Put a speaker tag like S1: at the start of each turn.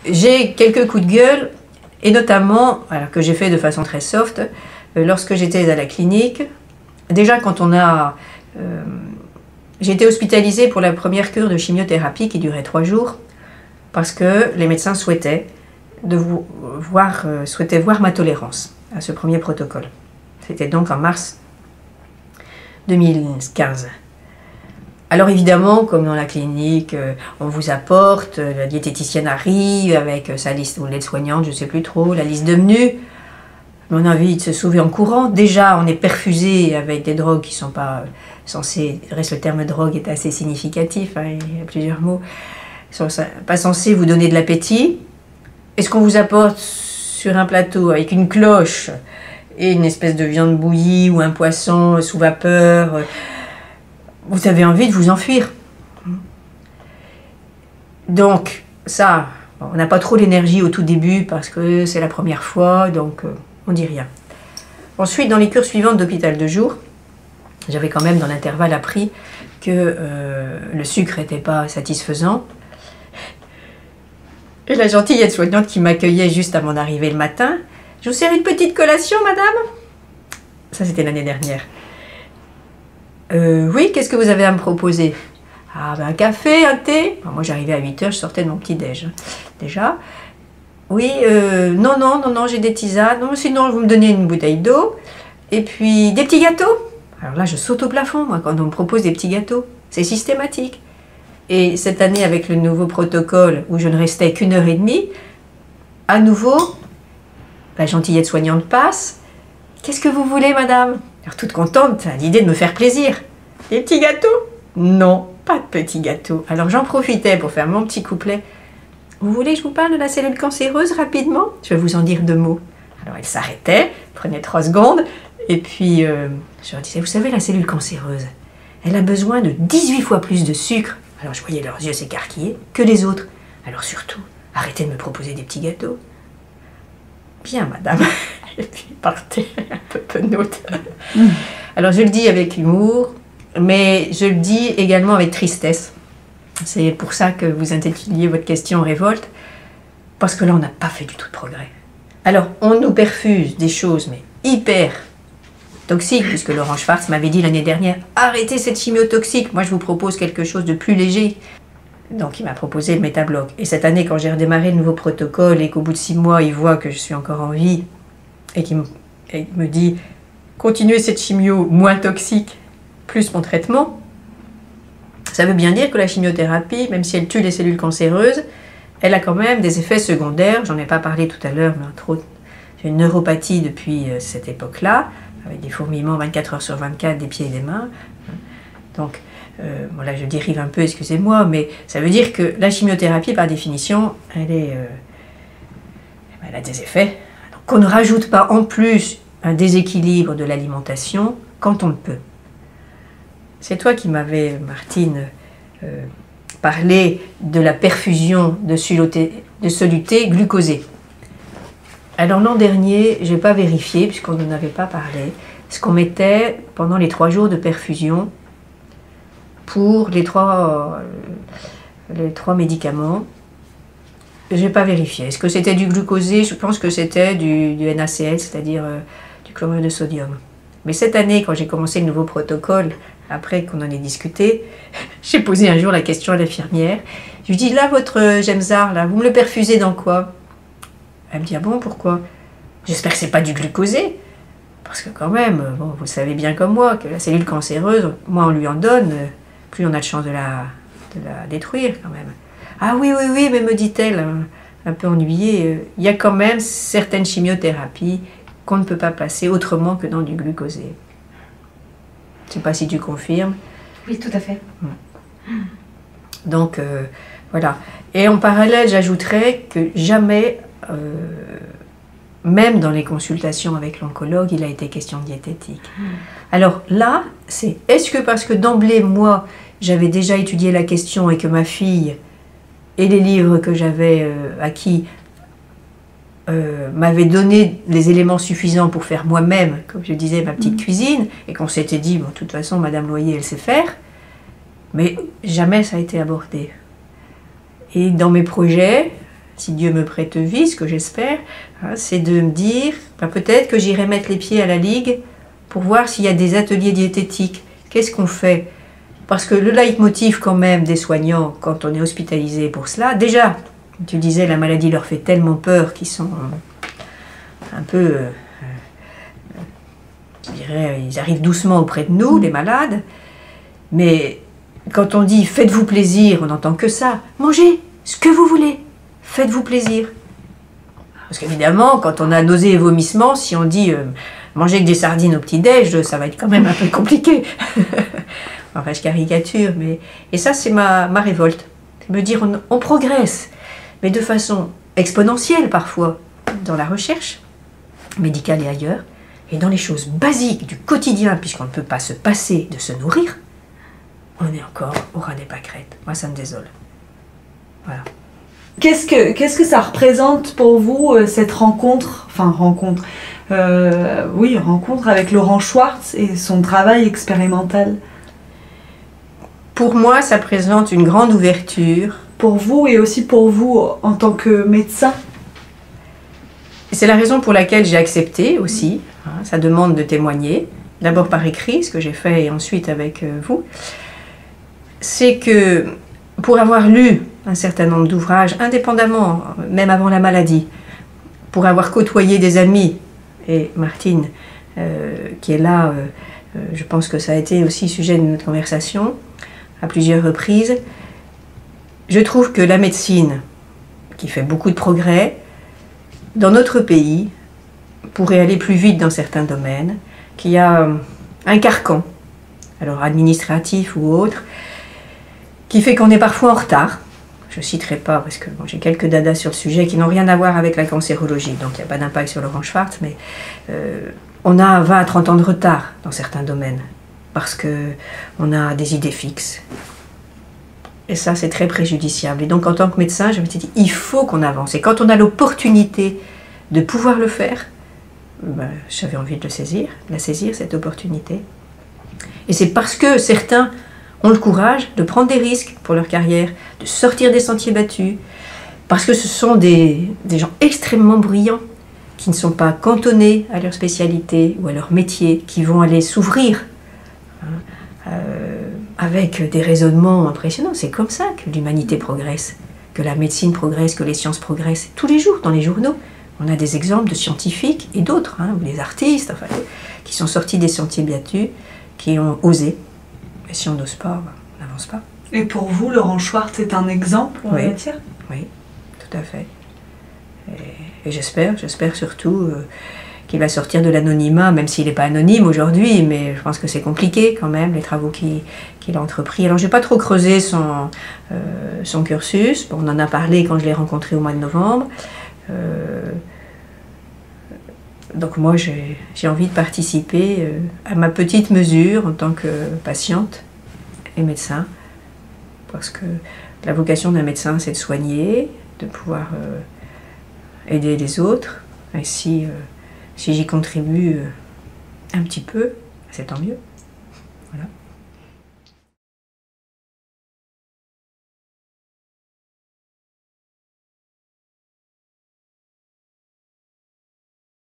S1: j'ai quelques coups de gueule, et notamment, alors que j'ai fait de façon très soft, lorsque j'étais à la clinique. Déjà, quand on a... j'ai été hospitalisée pour la première cure de chimiothérapie qui durait 3 jours, parce que les médecins souhaitaient voir ma tolérance à ce premier protocole. C'était donc en mars 2015. Alors évidemment, comme dans la clinique, on vous apporte, la diététicienne arrive avec sa liste, ou l'aide-soignante, je ne sais plus trop, la liste de menus. On a envie de se sauver en courant. Déjà, on est perfusé avec des drogues qui ne sont pas censées... Reste, le terme drogue est assez significatif, hein, il y a plusieurs mots. Ils ne sont pas censés vous donner de l'appétit. Et ce qu'on vous apporte sur un plateau avec une cloche et une espèce de viande bouillie ou un poisson sous vapeur... vous avez envie de vous enfuir. Donc, ça, on n'a pas trop l'énergie au tout début parce que c'est la première fois, donc on dit rien. Ensuite, dans les cures suivantes d'hôpital de jour, j'avais quand même dans l'intervalle appris que le sucre n'était pas satisfaisant. Et la gentille aide-soignante qui m'accueillait juste à mon arrivée le matin, « Je vous sers une petite collation, madame ?» Ça, c'était l'année dernière. Oui, qu'est-ce que vous avez à me proposer? Ah, ben un café, un thé. Alors, moi, j'arrivais à 8 h, je sortais de mon petit-déj, hein, déjà. Oui, non, j'ai des tisanes. Non, sinon, vous me donnez une bouteille d'eau. Et puis, des petits gâteaux. Alors là, je saute au plafond, moi, quand on me propose des petits gâteaux. C'est systématique. Et cette année, avec le nouveau protocole, où je ne restais qu'1 h 30, à nouveau, la gentille aide-soignante passe. Qu'est-ce que vous voulez, madame? Alors, toute contente à l'idée de me faire plaisir. Des petits gâteaux? Non, pas de petits gâteaux. Alors, j'en profitais pour faire mon petit couplet. Vous voulez que je vous parle de la cellule cancéreuse rapidement? Je vais vous en dire 2 mots. Alors, elle s'arrêtait, prenait 3 secondes, et puis je leur disais, vous savez, la cellule cancéreuse, elle a besoin de 18 fois plus de sucre. Alors, je voyais leurs yeux s'écarquiller que les autres. Alors, surtout, arrêtez de me proposer des petits gâteaux. Bien, madame. Et puis, partez un peu penaute. Alors, je le dis avec humour, mais je le dis également avec tristesse. C'est pour ça que vous intituliez votre question révolte, parce que là, on n'a pas fait du tout de progrès. Alors, on nous perfuse des choses, mais hyper toxiques, puisque Laurent Schwartz m'avait dit l'année dernière, arrêtez cette chimio toxique, moi je vous propose quelque chose de plus léger. Donc il m'a proposé le métabloc. Et cette année, quand j'ai redémarré le nouveau protocole et qu'au bout de 6 mois, il voit que je suis encore en vie, et qu'il me dit, continuez cette chimio moins toxique, plus mon traitement, ça veut bien dire que la chimiothérapie, même si elle tue les cellules cancéreuses, elle a quand même des effets secondaires. J'en ai pas parlé tout à l'heure, mais entre autres, j'ai une neuropathie depuis cette époque-là, avec des fourmillements 24 h sur 24 des pieds et des mains. Donc, bon là je dérive un peu, excusez-moi, mais ça veut dire que la chimiothérapie, par définition, elle a des effets. Donc, qu'on ne rajoute pas en plus un déséquilibre de l'alimentation quand on le peut. C'est toi qui m'avais, Martine, parlé de la perfusion de soluté glucosée. Alors l'an dernier, je n'ai pas vérifié, puisqu'on n'en avait pas parlé, ce qu'on mettait pendant les 3 jours de perfusion pour les trois médicaments. Je n'ai pas vérifié. Est-ce que c'était du glucosé? Je pense que c'était du NaCl, c'est-à-dire du chlorure de sodium. Mais cette année, quand j'ai commencé le nouveau protocole, après qu'on en ait discuté, j'ai posé un jour la question à l'infirmière. Je lui dis, là, votre Gemzar, là, vous me le perfusez dans quoi? Elle me dit, ah bon, pourquoi? J'espère que c'est pas du glucosé. Parce que quand même, bon, vous savez bien comme moi, que la cellule cancéreuse, moins on lui en donne, plus on a de chance de la détruire quand même. Ah oui, mais me dit-elle, un peu ennuyée, il y a quand même certaines chimiothérapies qu'on ne peut pas passer autrement que dans du glucosé. Je ne sais pas si tu confirmes.
S2: Oui, tout à fait.
S1: Donc, voilà. Et en parallèle, j'ajouterais que jamais, même dans les consultations avec l'oncologue, il a été question de diététique. Alors là, c'est est-ce que parce que d'emblée, moi, j'avais déjà étudié la question et que ma fille et les livres que j'avais acquis m'avaient donné les éléments suffisants pour faire moi-même, comme je disais, ma petite cuisine, et qu'on s'était dit, bon, de toute façon, Madame Loyer, elle sait faire, mais jamais ça a été abordé. Et dans mes projets, si Dieu me prête vie, ce que j'espère, hein, c'est de me dire, peut-être que j'irai mettre les pieds à la Ligue pour voir s'il y a des ateliers diététiques. Qu'est-ce qu'on fait? Parce que le leitmotiv quand même des soignants, quand on est hospitalisé pour cela, déjà, tu disais, la maladie leur fait tellement peur qu'ils sont un peu, je dirais, ils arrivent doucement auprès de nous, les malades, mais quand on dit faites-vous plaisir, on n'entend que ça. Mangez ce que vous voulez, faites-vous plaisir. Parce qu'évidemment, quand on a nausées et vomissements, si on dit manger que des sardines au petit-déj, ça va être quand même un peu compliqué. Enfin, je caricature, mais... Et ça, c'est ma révolte. C'est me dire, on progresse, mais de façon exponentielle parfois, dans la recherche médicale et ailleurs, et dans les choses basiques du quotidien, puisqu'on ne peut pas se passer de se nourrir, on est encore au ras des pâquerettes. Moi, ça me désole. Voilà.
S2: Qu'est-ce que ça représente pour vous, cette rencontre avec Laurent Schwartz et son travail expérimental?
S1: Pour moi, ça présente une grande ouverture.
S2: Pour vous et aussi pour vous en tant que médecin?
S1: C'est la raison pour laquelle j'ai accepté aussi, hein, sa demande de témoigner, d'abord par écrit, ce que j'ai fait, et ensuite avec vous. C'est que pour avoir lu un certain nombre d'ouvrages, indépendamment, même avant la maladie, pour avoir côtoyé des amis, et Martine, qui est là, je pense que ça a été aussi sujet de notre conversation, à plusieurs reprises, je trouve que la médecine, qui fait beaucoup de progrès, dans notre pays, pourrait aller plus vite dans certains domaines, qu'il y a un carcan, alors administratif ou autre, qui fait qu'on est parfois en retard. Je ne citerai pas, parce que bon, j'ai quelques dadas sur le sujet qui n'ont rien à voir avec la cancérologie, donc il n'y a pas d'impact sur Laurent Schwartz, mais on a 20 à 30 ans de retard dans certains domaines, parce qu'on a des idées fixes. Et ça, c'est très préjudiciable. Et donc, en tant que médecin, je me suis dit, il faut qu'on avance. Et quand on a l'opportunité de pouvoir le faire, ben, j'avais envie de la saisir, cette opportunité. Et c'est parce que certains ont le courage de prendre des risques pour leur carrière, de sortir des sentiers battus, parce que ce sont des gens extrêmement brillants, qui ne sont pas cantonnés à leur spécialité ou à leur métier, qui vont aller s'ouvrir, hein, avec des raisonnements impressionnants. C'est comme ça que l'humanité progresse, que la médecine progresse, que les sciences progressent. Tous les jours, dans les journaux, on a des exemples de scientifiques et d'autres, hein, ou des artistes, enfin, qui sont sortis des sentiers battus, qui ont osé. Mais si on n'ose pas, on n'avance pas.
S2: Et pour vous, Laurent Schwartz est un exemple en matière?
S1: Oui, tout à fait. Et j'espère surtout qu'il va sortir de l'anonymat, même s'il n'est pas anonyme aujourd'hui, mais je pense que c'est compliqué quand même, les travaux qu'il a entrepris. Alors je n'ai pas trop creusé son cursus, bon, on en a parlé quand je l'ai rencontré au mois de novembre. Donc moi j'ai envie de participer à ma petite mesure en tant que patiente et médecin, parce que la vocation d'un médecin c'est de soigner, de pouvoir aider les autres, et si j'y contribue un petit peu, c'est tant mieux. Voilà.